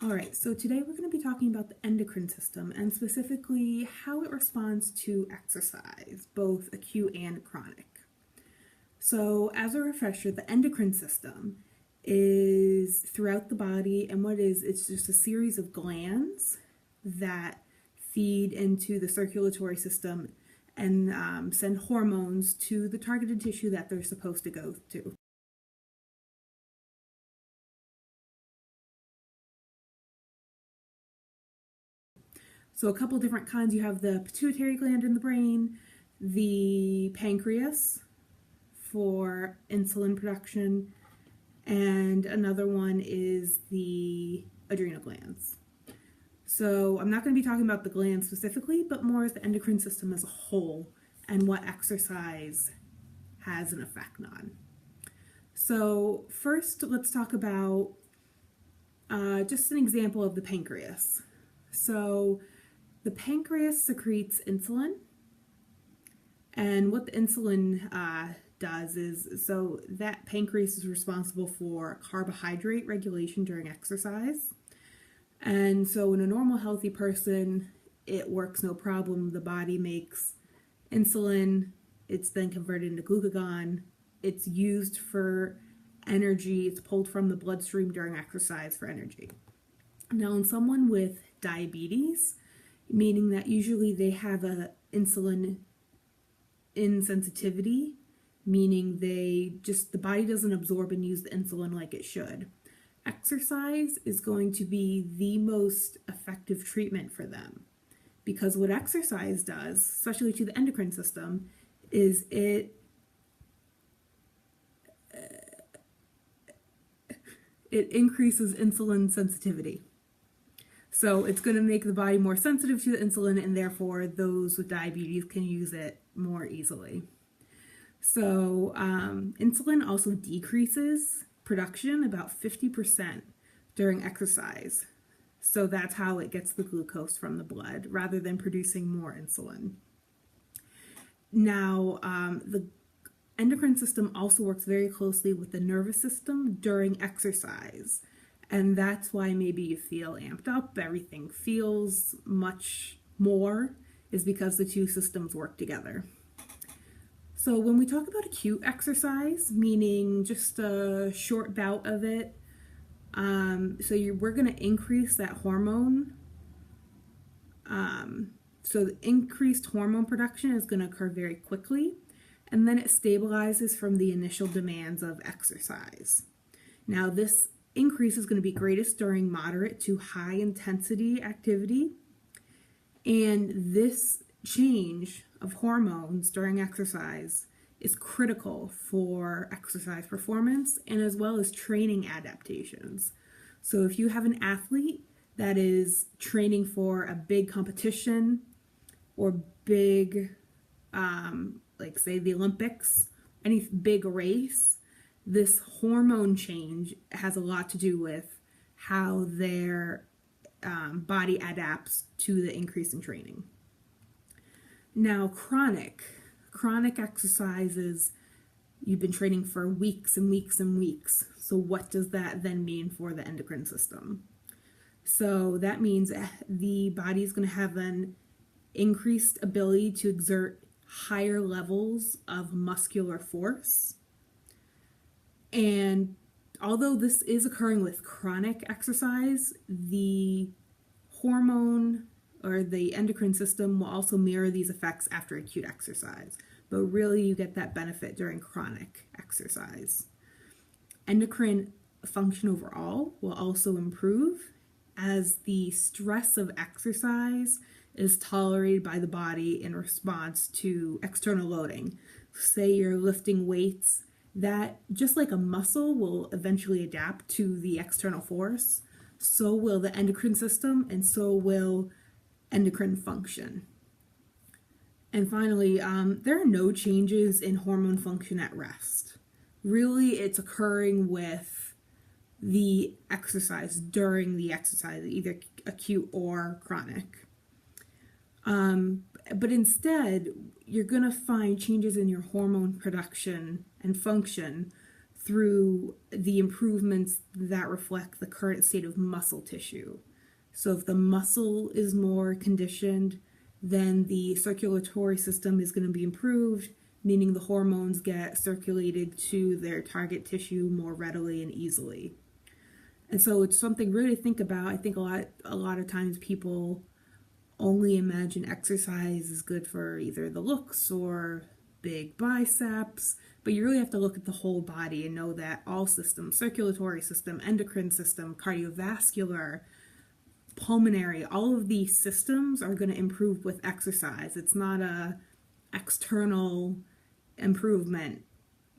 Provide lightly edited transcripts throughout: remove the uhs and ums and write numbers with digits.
All right, so today we're going to be talking about the endocrine system and specifically how it responds to exercise, both acute and chronic. So, as a refresher, the endocrine system is throughout the body, and it's just a series of glands that feed into the circulatory system and send hormones to the targeted tissue that they're supposed to go to. So a couple different kinds. You have the pituitary gland in the brain, the pancreas for insulin production, and another one is the adrenal glands. So I'm not going to be talking about the glands specifically, but more as the endocrine system as a whole and what exercise has an effect on. So first, let's talk about just an example of the pancreas. So the pancreas secretes insulin, and what the insulin does is, so that pancreas is responsible for carbohydrate regulation during exercise. And so in a normal healthy person, it works no problem. The body makes insulin, it's then converted into glucagon, it's used for energy, it's pulled from the bloodstream during exercise for energy. Now in someone with diabetes, meaning that usually they have a insulin insensitivity, meaning the body doesn't absorb and use the insulin like it should. Exercise is going to be the most effective treatment for them, because what exercise does, especially to the endocrine system, is it increases insulin sensitivity. So it's going to make the body more sensitive to the insulin, and therefore those with diabetes can use it more easily. So insulin also decreases production about 50% during exercise. So that's how it gets the glucose from the blood rather than producing more insulin. Now, the endocrine system also works very closely with the nervous system during exercise. And that's why maybe you feel amped up, everything feels much more, is because the two systems work together. So when we talk about acute exercise, meaning just a short bout of it, we're going to increase that hormone. So the increased hormone production is going to occur very quickly, and then it stabilizes from the initial demands of exercise. Now this increase is going to be greatest during moderate to high intensity activity, and this change of hormones during exercise is critical for exercise performance and as well as training adaptations. So if you have an athlete that is training for a big competition or big, like say the Olympics, any big race, this hormone change has a lot to do with how their body adapts to the increase in training. Now, chronic exercises, you've been training for weeks and weeks and weeks. So what does that then mean for the endocrine system? So that means the body is going to have an increased ability to exert higher levels of muscular force. And although this is occurring with chronic exercise, the hormone or the endocrine system will also mirror these effects after acute exercise. But really you get that benefit during chronic exercise. Endocrine function overall will also improve as the stress of exercise is tolerated by the body in response to external loading. Say you're lifting weights, that just like a muscle will eventually adapt to the external force, so will the endocrine system and so will endocrine function. And finally, there are no changes in hormone function at rest. Really, it's occurring with the exercise, during the exercise, either acute or chronic. But instead, you're going to find changes in your hormone production and function through the improvements that reflect the current state of muscle tissue. So if the muscle is more conditioned, then the circulatory system is going to be improved, meaning the hormones get circulated to their target tissue more readily and easily. And so it's something really to think about. I think a lot of times people only imagine exercise is good for either the looks or big biceps, but you really have to look at the whole body and know that all systems, circulatory system, endocrine system, cardiovascular, pulmonary, all of these systems are going to improve with exercise. It's not a external improvement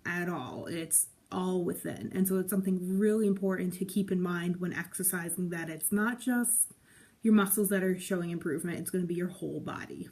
at all. It's all within. And so it's something really important to keep in mind when exercising, that it's not just your muscles that are showing improvement, it's going to be your whole body.